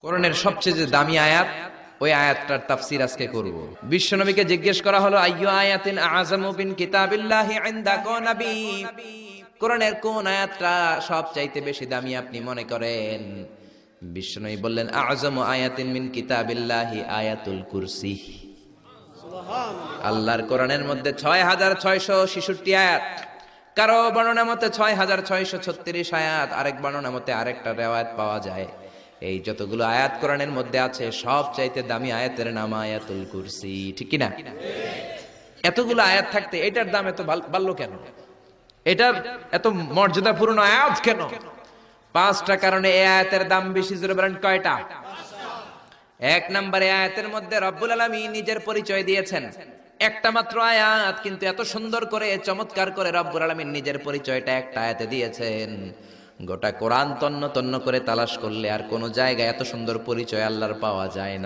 কোরআনের সবচেয়ে যে দামি আয়াত, ওই আয়াতটার তাফসীর আজকে করব। বিশ্বনবীকে জিজ্ঞেস করা হলো, আইয়ু আয়াতিন আযামু মিন কিতাবিল্লাহি ইনদাকা নবী, কোরআনের কোন আয়াতটা সবচাইতে বেশি দামি আপনি মনে করেন? বিশ্বনবী বললেন, আযামু আয়াতিন মিন কিতাবিল্লাহি আয়াতুল কুরসি। আল্লাহর কোরআনের মধ্যে ৬৬৬৬ আয়াত, কারো বর্ণনা মতে ৬৬৩৬ আয়াত, আরেক বর্ণনা মতে আরেকটা রিওয়ায়াত পাওয়া যায়। এই যতগুলো আয়াত কোরআনের মধ্যে আছে, সব চাইতে দামি আয়াতের নাম আয়াতুল কুরসি, ঠিক কিনা? এতগুলো আয়াত থাকতে এটার দাম এত বাড়লো কেন? এটার এত মর্যাদাপূর্ণ আয়াত কেন? ৫টা কারণে এই আয়াতের দাম বেশি। জোরে বলেন কয়টা? ১ নম্বরে, আয়াতের মধ্যে রব্বুল আলামিন নিজের পরিচয় দিয়েছেন। একটা মাত্র আয়াত, কিন্তু এত সুন্দর করে চমৎকার করে রব্বুল আলামিন নিজের পরিচয়টা একটা আয়াতে দিয়েছেন। গোটা কোরআন তন্ন তন্ন করে তালাশ করলে আর কোন জায়গায় এত সুন্দর পরিচয় আল্লাহর পাওয়া যায় না।